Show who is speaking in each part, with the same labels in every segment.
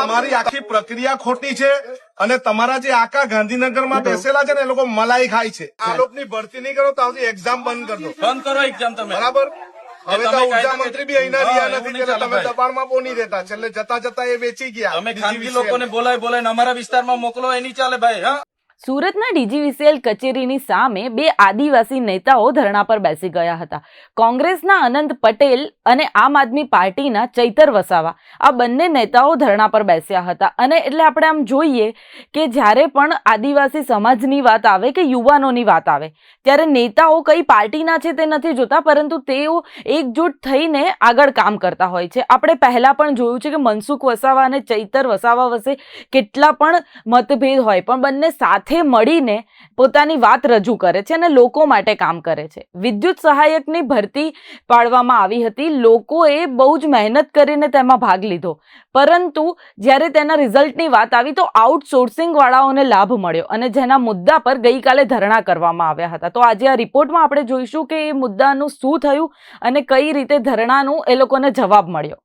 Speaker 1: તમારી આખી પ્રક્રિયા ખોટી છે અને તમારા જે આકા ગાંધીનગરમાં બેસેલા છે ને એ લોકો મલાઈ ખાય છે. આ લોકોની ભરતી નહીં કરો તો એક્ઝામ બંધ કરી દો.
Speaker 2: બંધ કરો એક્ઝામ તમે.
Speaker 1: બરાબર. હવે તો ઉર્જા મંત્રી બી અહીંયા રહ્યા નથી એટલે તમે દબાણમાં બોની રહેતા. છેલ્લે જતા જતા એ વેચી ગયા.
Speaker 2: અમે ખાનગી લોકોને બોલાય અમારા વિસ્તારમાં મોકલો એ નહીં ચાલે ભાઈ. હા,
Speaker 3: સુરતના ડીજીવીસીએલ કચેરીની સામે બે આદિવાસી નેતાઓ ધરણા પર બેસી ગયા હતા. કોંગ્રેસના અનંત પટેલ અને આમ આદમી પાર્ટીના ચૈતર વસાવા આ બંને નેતાઓ ધરણા પર બેસ્યા હતા. અને એટલે આપણે આમ જોઈએ કે જ્યારે પણ આદિવાસી સમાજની વાત આવે કે યુવાનોની વાત આવે ત્યારે નેતાઓ કઈ પાર્ટીના છે તે નથી જોતા, પરંતુ તેઓ એકજૂટ થઈને આગળ કામ કરતા હોય છે. આપણે પહેલા પણ જોયું છે કે મનસુખ વસાવા અને ચૈતર વસાવા વચ્ચે કેટલા પણ મતભેદ હોય પણ બંને સાથે મળીને પોતાની વાત રજૂ કરે છે અને લોકો માટે કામ કરે છે. વિદ્યુત સહાયકની ભરતી પાડવામાં આવી હતી. લોકોએ બહુ જ મહેનત કરીને તેમાં ભાગ લીધો, પરંતુ જ્યારે તેના રિઝલ્ટની વાત આવી તો આઉટસોર્સિંગ વાળાઓને લાભ મળ્યો અને જેના મુદ્દા પર ગઈકાલે ધરણા કરવામાં આવ્યા હતા. તો આજે આ રિપોર્ટમાં આપણે જોઈશું કે એ મુદ્દાનું શું થયું અને કઈ રીતે ધરણાનું એ લોકોને જવાબ મળ્યો.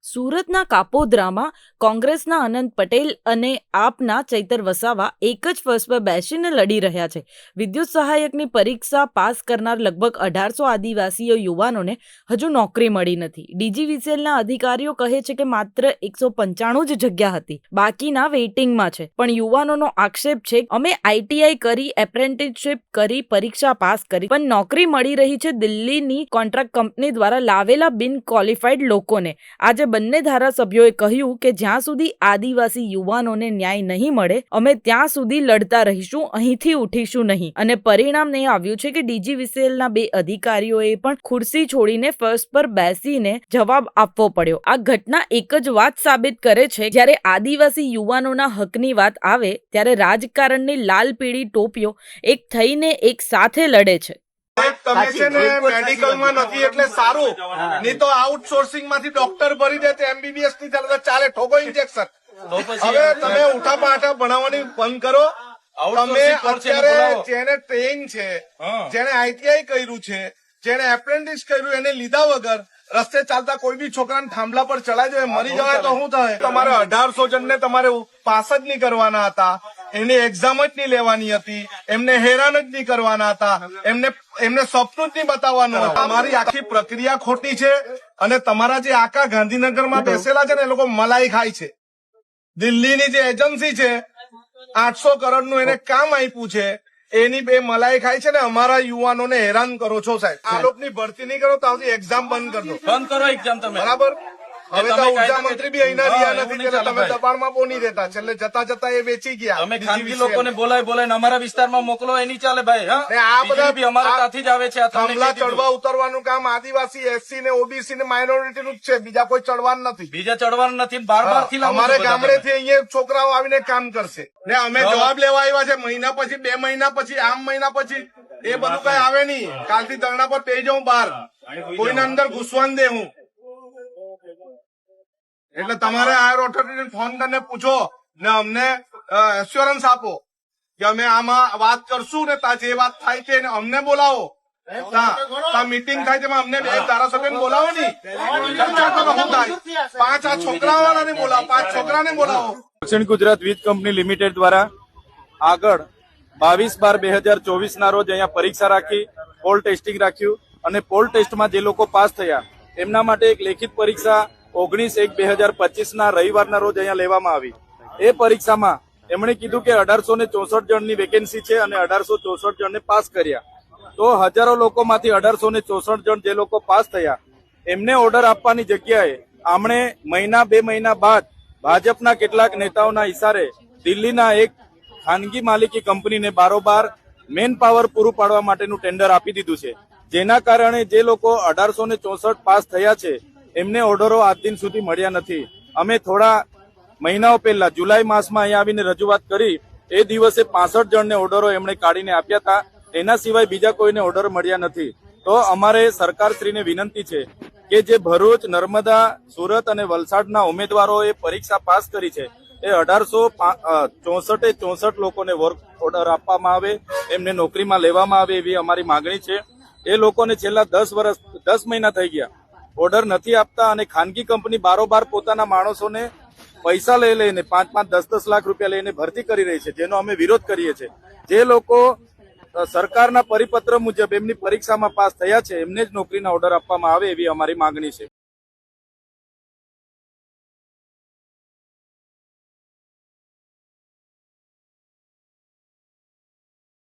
Speaker 3: સુરતના કાપોદ્રામાં કોંગ્રેસના અનંત પટેલ અને આપના ચૈતર વસાવા એક જ ફર્સ્ટ પર બેસીને લડી રહ્યા છે. વિદ્યુત સહાયકની પરીક્ષા પાસ કરનાર લગભગ 1800 આદિવાસીઓ યુવાનોને હજુ નોકરી મળી નથી. ડીજીવીસીએલના અધિકારીઓ કહે છે કે માત્ર 195 જ જગ્યા હતી, બાકીના વેઇટિંગમાં છે. પણ યુવાનોનો આક્ષેપ છે અમે આઈટીઆઈ કરી, એપ્રેન્ટિસશીપ કરી, પરીક્ષા પાસ કરી, પણ નોકરી મળી રહી છે દિલ્હીની કોન્ટ્રાક્ટ કંપની દ્વારા લાવેલા બિન ક્વોલિફાઈડ લોકોને. આજે બંને ધારાસભ્યોએ કહ્યું કે જ્યાં સુધી આદિવાસી યુવાનોને ન્યાય નહીં મળે અમે ત્યાં સુધી લડતા રહીશું, અહીંથી ઉઠીશું નહીં. અને પરિણામ નહીં આવ્યું છે કે ડીજીવીસીએલના બે અધિકારીઓએ પણ ખુરશી છોડીને ફર્સ્ટ પર બેસીને જવાબ આપવો પડ્યો. આ ઘટના એક જ વાત સાબિત કરે છે, જ્યારે આદિવાસી યુવાનોના હકની વાત આવે ત્યારે રાજકારણની લાલ પીળી ટોપીઓ એક થઈને એક સાથે લડે છે.
Speaker 1: તમે છે ને મેડિકલમાં નથી એટલે સારું, નહીં તો આઉટસોર્સિંગ માંથી ડોક્ટર ભરી દે તો એમબીબીએસ ની ચાલે ઠોકો ઇન્જેક્શન. હવે તમે ઉઠા પાઠા ભણાવવાની બંધ કરો. તમે અત્યારે જેને ટ્રેન છે, જેને આઈટીઆઈ કર્યું છે, જેને એપ્રેન્ટિસ કર્યું એને લીધા વગર રસ્તે ચાલતા કોઈ બી છોકરાને થાંભલા પર ચડાવી દો, મરી જવાય તો શું થાય? તમારે 1800 જણને તમારે પાસ જ નહીં કરવાના હતા, એની એક્ઝામ જ નહીં લેવાની હતી, એમને હેરાન જ નહીં કરવાના હતા, એમને સપનું જ નહીં બતાવવાનું હતું. તમારી આખી પ્રક્રિયા ખોટી છે અને તમારા જે આકા ગાંધીનગરમાં બેસેલા છે ને એ લોકો મલાઈ ખાય છે. દિલ્હીની જે એજન્સી છે 800 કરોડનું એને કામ આપ્યું છે, એની બે મલાઈ ખાય છે ને અમારા યુવાનોને હેરાન કરો છો સાહેબ. આ લોકોની ભરતી નહીં કરો તો એક્ઝામ બંધ કરી દો.
Speaker 2: બંધ કરો એક્ઝામ તમે.
Speaker 1: બરાબર. હવે તો ઉર્જા મંત્રી બી અહીંયા રહ્યા નથી એટલે તમે દબાણમાં બોની રહેતા. છેલ્લે જતા જતા એ વેચી ગયા.
Speaker 2: અમે ખાનગી લોકોને બોલાય અમારા વિસ્તારમાં મોકલો એ નહીં ચાલે ભાઈ. હા,
Speaker 1: આ બધા
Speaker 2: બી અમારા ત્યાંથી જ આવે છે. આ
Speaker 1: થાંભલા ચડવા ઉતરવાનું કામ આદિવાસી, એસસી ને ઓબીસી ને માઇનોરિટી નું જ છે, બીજા કોઈ ચડવાનું નથી.
Speaker 2: બીજા ચડવાનું નથી. બાર થી
Speaker 1: અમારે ગામડેથી અહીંયા છોકરાઓ આવીને કામ કરશે ને અમે જવાબ લેવા આવ્યા છે. મહિના પછી, 2 મહિના પછી, આમ મહિના પછી એ બધું કઈ આવે નહીં. કાલથી ધરણા પર પે જાઉં બહાર, કોઈને અંદર ઘૂસવાન દે હું. એટલે તમારે હાયર ઓથોરિટીને ફોન કરીને પૂછો ને અમને એશ્યોરન્સ આપો કે અમે આમાં વાત કરશું ને ત્યાં જે વાત થાય છે એને અમને બોલાવો. મીટિંગ થાય તેમાં અમને બે ધારાસભ્યને બોલાવો નહીં, ચર્ચા કરો શું થાય. 5 આ છોકરાવાળાને બોલાવો, 5 છોકરાને બોલાવો.
Speaker 4: દક્ષિણ ગુજરાત વીજ કંપની લિમિટેડ દ્વારા આગળ 22/12/2024 ના રોજ અહીંયા પરીક્ષા રાખી, પોલ ટેસ્ટિંગ રાખ્યું અને પોલ ટેસ્ટમાં જે લોકો પાસ થયા એમના માટે એક લેખિત પરીક્ષા 19/1/2025 ના રવિવારના રોજ અહીંયા લેવામાં આવી. એ પરીક્ષામાં એમણે કીધું કે 1864 જણની વેકેન્સી છે અને 1864 જણને પાસ કર્યા. તો હજારો લોકોમાંથી 1864 જણ જે લોકો પાસ થયા એમને ઓર્ડર આપવાની જગ્યાએ આમણે 2 મહિના બાદ ભાજપના કેટલાક નેતાઓના ઇશારે દિલ્હીના એક ખાનગી માલિકી કંપનીને બારોબાર મેન પાવર પૂરું પાડવા માટેનું ટેન્ડર આપી દીધું છે, જેના કારણે જે લોકો 1864 પાસ થયા છે એમને ઓર્ડરો આજ દિન સુધી મળ્યા નથી. અમે થોડા મહિનાઓ પહેલા જુલાઈ માસમાં અહીંયા આવીને રજૂઆત કરી. એ દિવસે 65 જણને ઓર્ડરો એમણે કાઢીને આપ્યા હતા. એના સિવાય બીજા કોઈને ઓર્ડર મળ્યા નથી. તો અમારે સરકારશ્રીને વિનંતી છે કે જે ભરૂચ, નર્મદા, સુરત અને વલસાડના ઉમેદવારોએ પરીક્ષા પાસ કરી છે એ 1864 લોકોને વર્ક ઓર્ડર આપવામાં આવે, એમને નોકરીમાં લેવામાં આવે એવી અમારી માંગણી છે. એ લોકોને છેલ્લા 10 મહિના થઈ ગયા ઓર્ડર નથી આપતા અને ખાનગી કંપની બારોબાર પોતાના માણસોને પૈસા લઈ લઈને 5-5, 10-10 લાખ રૂપિયા લઈને ભરતી કરી રહી છે, જેનો અમે વિરોધ કરીએ છીએ. જે લોકો સરકારના પરિપત્ર મુજબ એમની પરીક્ષામાં પાસ થયા છે એમને જ નોકરીના ઓર્ડર આપવામાં આવે એવી અમારી માંગણી છે.